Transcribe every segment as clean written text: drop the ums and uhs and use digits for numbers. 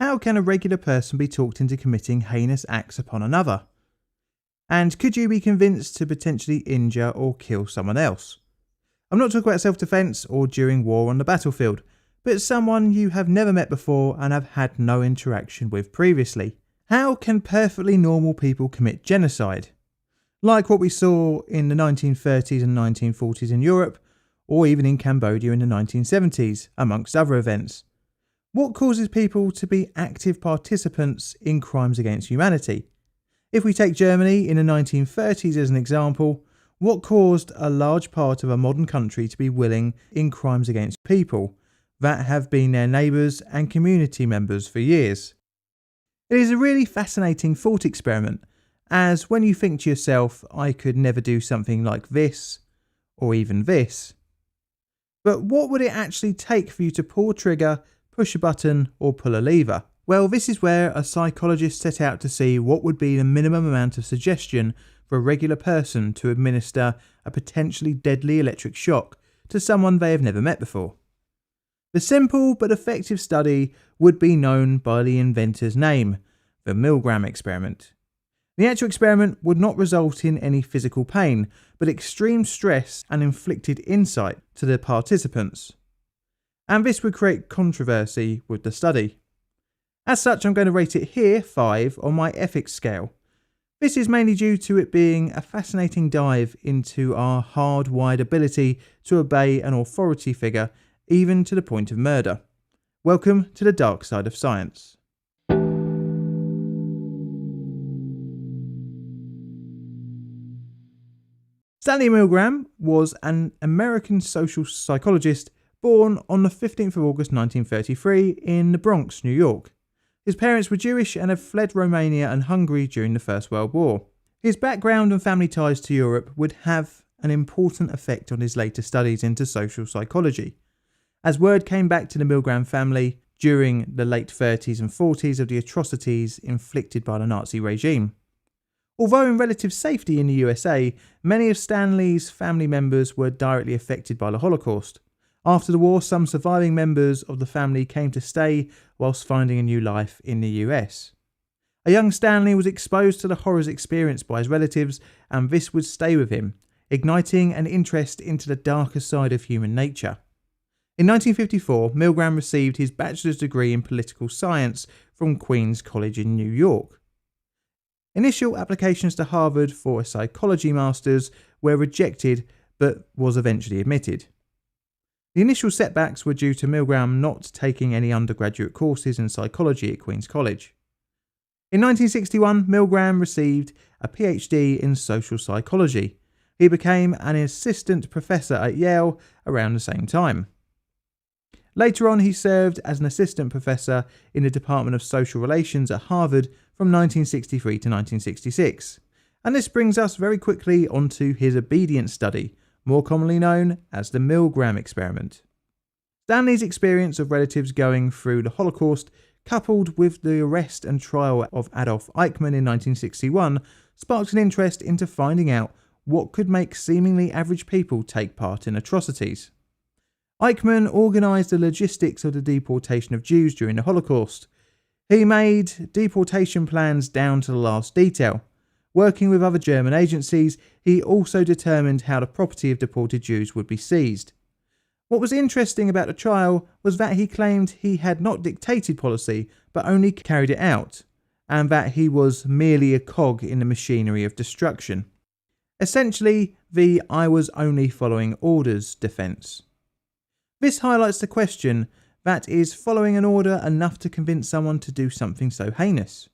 How can a regular person be talked into committing heinous acts upon another? And could you be convinced to potentially injure or kill someone else? I'm not talking about self-defense or during war on the battlefield, but someone you have never met before and have had no interaction with previously. How can perfectly normal people commit genocide? Like what we saw in the 1930s and 1940s in Europe, or even in Cambodia in the 1970s, amongst other events. What causes people to be active participants in crimes against humanity? If we take Germany in the 1930s as an example, what caused a large part of a modern country to be willing in crimes against people that have been their neighbours and community members for years? It is a really fascinating thought experiment, as when you think to yourself, I could never do something like this, or even this. But what would it actually take for you to pull a trigger, push a button, or pull a lever? Well, this is where a psychologist set out to see what would be the minimum amount of suggestion for a regular person to administer a potentially deadly electric shock to someone they have never met before. The simple but effective study would be known by the inventor's name, the Milgram Experiment. The actual experiment would not result in any physical pain, but extreme stress and inflicted insight to the participants. And this would create controversy with the study. As such, I'm going to rate it here 5 on my ethics scale. This is mainly due to it being a fascinating dive into our hardwired ability to obey an authority figure, even to the point of murder. Welcome to the dark side of science. Stanley Milgram was an American social psychologist born on the 15th of August 1933 in the Bronx, New York. His parents were Jewish and had fled Romania and Hungary during the First World War. His background and family ties to Europe would have an important effect on his later studies into social psychology, as word came back to the Milgram family during the late 30s and 40s of the atrocities inflicted by the Nazi regime. Although in relative safety in the USA, many of Stanley's family members were directly affected by the Holocaust. After the war, some surviving members of the family came to stay whilst finding a new life in the US. A young Stanley was exposed to the horrors experienced by his relatives, and this would stay with him, igniting an interest into the darker side of human nature. In 1954, Milgram received his bachelor's degree in political science from Queen's College in New York. Initial applications to Harvard for a psychology master's were rejected, but was eventually admitted. The initial setbacks were due to Milgram not taking any undergraduate courses in psychology at Queen's College. In 1961, Milgram received a PhD in social psychology. He became an assistant professor at Yale around the same time. Later on, he served as an assistant professor in the Department of Social Relations at Harvard from 1963 to 1966. And this brings us very quickly onto his obedience study, more commonly known as the Milgram Experiment. Stanley's experience of relatives going through the Holocaust, coupled with the arrest and trial of Adolf Eichmann in 1961, sparked an interest into finding out what could make seemingly average people take part in atrocities. Eichmann organised the logistics of the deportation of Jews during the Holocaust. He made deportation plans down to the last detail. Working with other German agencies, he also determined how the property of deported Jews would be seized. What was interesting about the trial was that he claimed he had not dictated policy, but only carried it out, and that he was merely a cog in the machinery of destruction. Essentially, the "I was only following orders" defence. This highlights the question, that is following an order enough to convince someone to do something so heinous?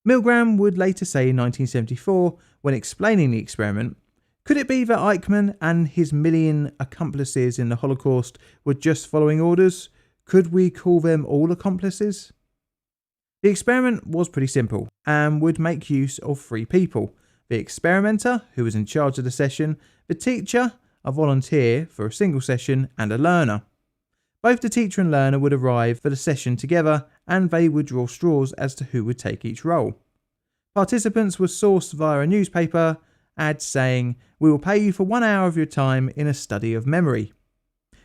Milgram would later say in 1974, when explaining the experiment, could it be that Eichmann and his million accomplices in the Holocaust were just following orders? Could we call them all accomplices? The experiment was pretty simple and would make use of 3 people: the experimenter, who was in charge of the session, the teacher, a volunteer for a single session, and a learner. Both the teacher and learner would arrive for the session together, and they would draw straws as to who would take each role. Participants were sourced via a newspaper ad saying, "We will pay you for 1 hour of your time in a study of memory."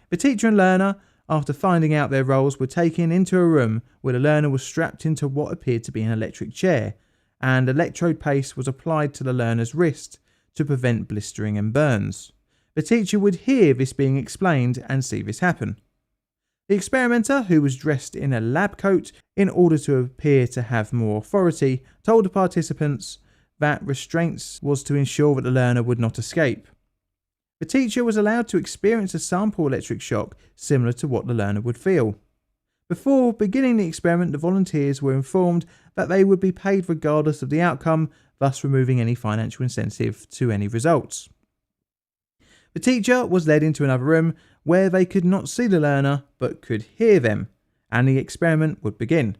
The teacher and learner after finding out their roles were taken into a room where the learner was strapped into what appeared to be an electric chair, and electrode paste was applied to the learner's wrist to prevent blistering and burns. The teacher would hear this being explained and see this happen. The experimenter, who was dressed in a lab coat in order to appear to have more authority, told the participants that restraints was to ensure that the learner would not escape. The teacher was allowed to experience a sample electric shock similar to what the learner would feel. Before beginning the experiment, the volunteers were informed that they would be paid regardless of the outcome, thus removing any financial incentive to any results. The teacher was led into another room where they could not see the learner but could hear them, and the experiment would begin.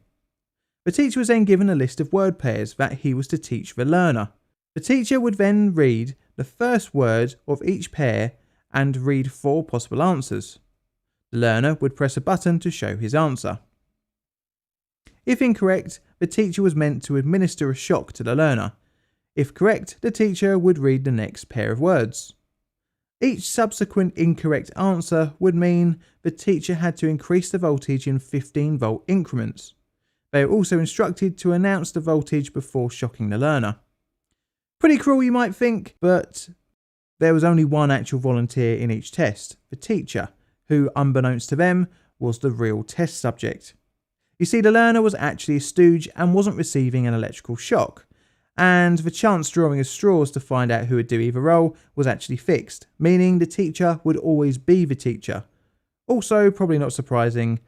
The teacher was then given a list of word pairs that he was to teach the learner. The teacher would then read the first word of each pair and read 4 possible answers. The learner would press a button to show his answer. If incorrect, the teacher was meant to administer a shock to the learner. If correct, the teacher would read the next pair of words. Each subsequent incorrect answer would mean the teacher had to increase the voltage in 15-volt increments. They were also instructed to announce the voltage before shocking the learner. Pretty cruel, you might think, but there was only one actual volunteer in each test, the teacher, who, unbeknownst to them, was the real test subject. You see, the learner was actually a stooge and wasn't receiving an electrical shock, and the chance drawing of straws to find out who would do either role was actually fixed, meaning the teacher would always be the teacher. Also, probably not surprising,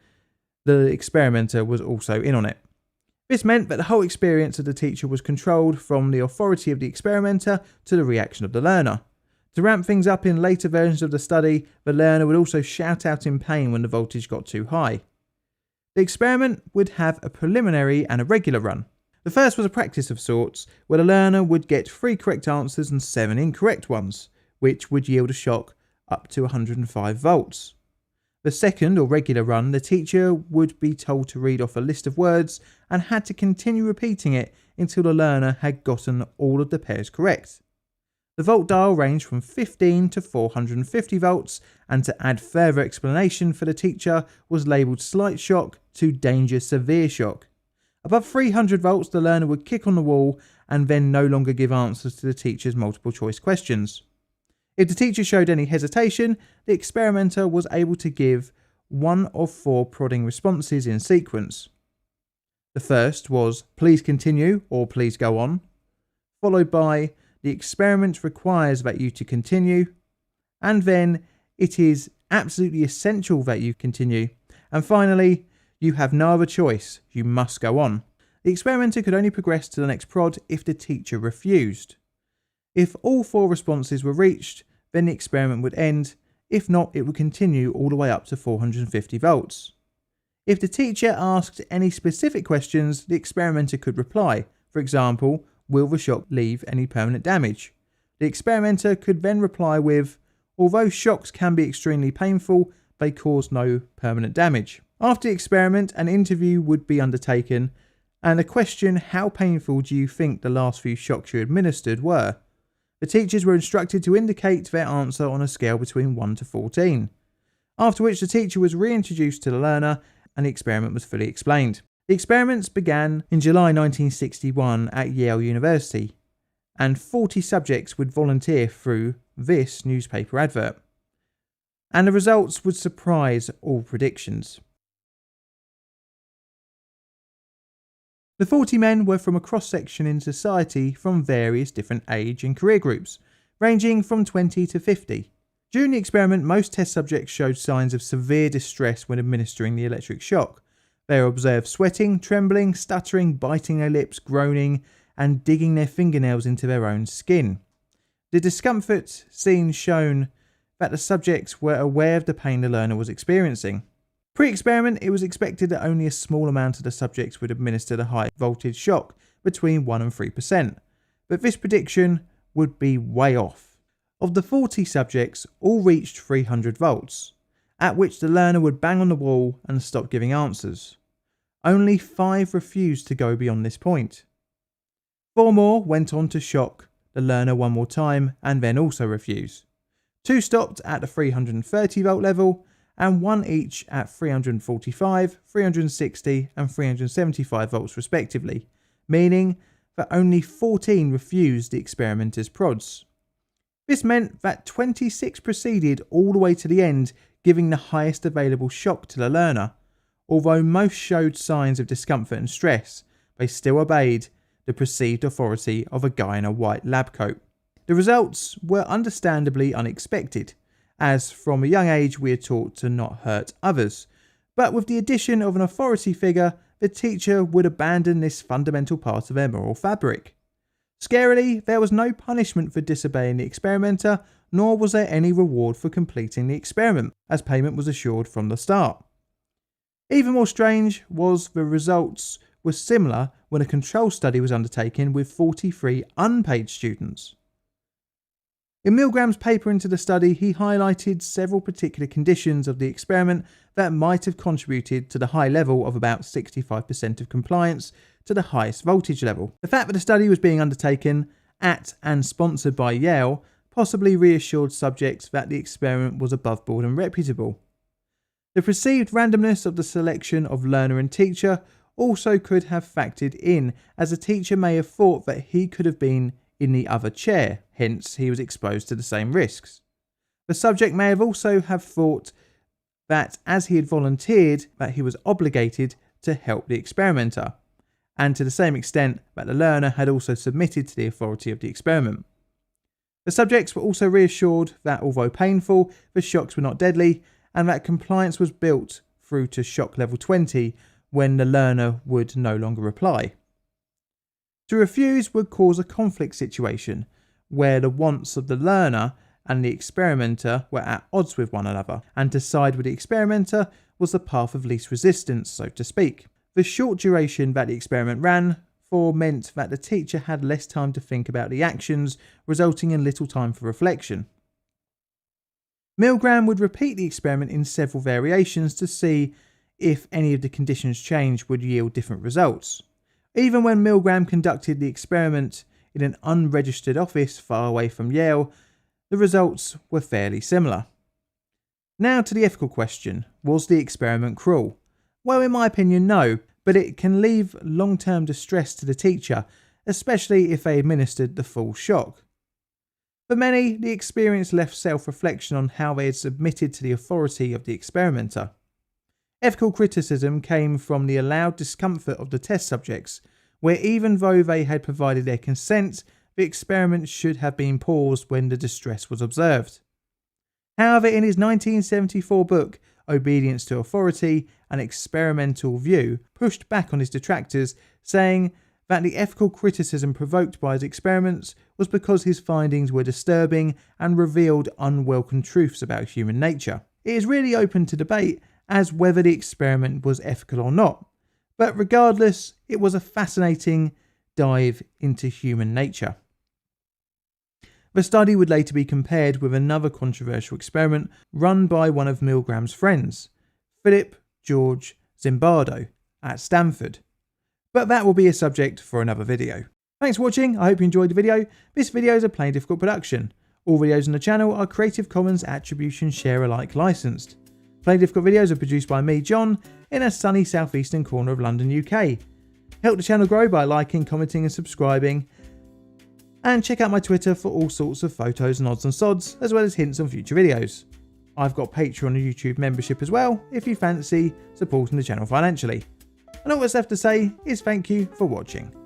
the experimenter was also in on it. This meant that the whole experience of the teacher was controlled from the authority of the experimenter to the reaction of the learner. To ramp things up in later versions of the study, the learner would also shout out in pain when the voltage got too high. The experiment would have a preliminary and a regular run. The first was a practice of sorts, where the learner would get 3 correct answers and 7 incorrect ones, which would yield a shock up to 105 volts. The second, or regular run, the teacher would be told to read off a list of words and had to continue repeating it until the learner had gotten all of the pairs correct. The volt dial ranged from 15 to 450 volts, and to add further explanation for the teacher was labelled slight shock to danger severe shock. Above 300 volts, the learner would kick on the wall and then no longer give answers to the teacher's multiple choice questions. If the teacher showed any hesitation, the experimenter was able to give 1 of 4 prodding responses in sequence. The first was "please continue" or "please go on," followed by "the experiment requires that you to continue," and then "it is absolutely essential that you continue," and finally "you have no other choice, you must go on." The experimenter could only progress to the next prod if the teacher refused. If all 4 responses were reached, then the experiment would end. If not, it would continue all the way up to 450 volts. If the teacher asked any specific questions, the experimenter could reply. For example, "will the shock leave any permanent damage?" The experimenter could then reply with, "although shocks can be extremely painful, they cause no permanent damage." After the experiment, an interview would be undertaken, and the question, "how painful do you think the last few shocks you administered were?" The teachers were instructed to indicate their answer on a scale between 1 to 14, after which the teacher was reintroduced to the learner and the experiment was fully explained. The experiments began in July 1961 at Yale University, and 40 subjects would volunteer through this newspaper advert, and the results would surprise all predictions. The 40 men were from a cross-section in society from various different age and career groups, ranging from 20 to 50. During the experiment, most test subjects showed signs of severe distress when administering the electric shock. They were observed sweating, trembling, stuttering, biting their lips, groaning, and digging their fingernails into their own skin. The discomfort seen shown that the subjects were aware of the pain the learner was experiencing. Pre-experiment, it was expected that only a small amount of the subjects would administer the high voltage shock, between 1 and 3%, but this prediction would be way off. Of the 40 subjects, all reached 300 volts, at which the learner would bang on the wall and stop giving answers. Only 5 refused to go beyond this point. 4 more went on to shock the learner 1 more time and then also refuse. 2 stopped at the 330 volt level, and one each at 345, 360 and 375 volts respectively, meaning that only 14 refused the experimenter's prods. This meant that 26 proceeded all the way to the end, giving the highest available shock to the learner. Although most showed signs of discomfort and stress, they still obeyed the perceived authority of a guy in a white lab coat. The results were understandably unexpected, as from a young age we are taught to not hurt others, but with the addition of an authority figure, the teacher would abandon this fundamental part of their moral fabric. Scarily, there was no punishment for disobeying the experimenter, nor was there any reward for completing the experiment, as payment was assured from the start. Even more strange was the results were similar when a control study was undertaken with 43 unpaid students. In Milgram's paper into the study, he highlighted several particular conditions of the experiment that might have contributed to the high level of about 65% of compliance to the highest voltage level. The fact that the study was being undertaken at and sponsored by Yale possibly reassured subjects that the experiment was above board and reputable. The perceived randomness of the selection of learner and teacher also could have factored in, as a teacher may have thought that he could have been in the other chair, hence he was exposed to the same risks. The subject may have also have thought that as he had volunteered, that he was obligated to help the experimenter, and to the same extent that the learner had also submitted to the authority of the experiment. The subjects were also reassured that although painful, the shocks were not deadly, and that compliance was built through to shock level 20 when the learner would no longer reply. To refuse would cause a conflict situation where the wants of the learner and the experimenter were at odds with one another, and to side with the experimenter was the path of least resistance, so to speak. The short duration that the experiment ran for meant that the teacher had less time to think about the actions, resulting in little time for reflection. Milgram would repeat the experiment in several variations to see if any of the conditions changed would yield different results. Even when Milgram conducted the experiment in an unregistered office far away from Yale, the results were fairly similar. Now to the ethical question, was the experiment cruel? Well, in my opinion, no, but it can leave long-term distress to the teacher, especially if they administered the full shock. For many, the experience left self-reflection on how they had submitted to the authority of the experimenter. Ethical criticism came from the allowed discomfort of the test subjects, where even though they had provided their consent, the experiment should have been paused when the distress was observed. However, in his 1974 book, Obedience to Authority, An Experimental View, pushed back on his detractors, saying that the ethical criticism provoked by his experiments was because his findings were disturbing and revealed unwelcome truths about human nature. It is really open to debate as whether the experiment was ethical or not, but regardless, it was a fascinating dive into human nature. The study would later be compared with another controversial experiment run by one of Milgram's friends, Philip George Zimbardo, at Stanford. But that will be a subject for another video. Thanks for watching, I hope you enjoyed the video. This video is a Plain Difficult production. All videos on the channel are Creative Commons Attribution Share Alike licensed. Plain Difficult videos are produced by me, John, in a sunny southeastern corner of London, UK. Help the channel grow by liking, commenting and subscribing. And check out my Twitter for all sorts of photos and odds and sods, as well as hints on future videos. I've got Patreon and YouTube membership as well, if you fancy supporting the channel financially. And all that's left to say is thank you for watching.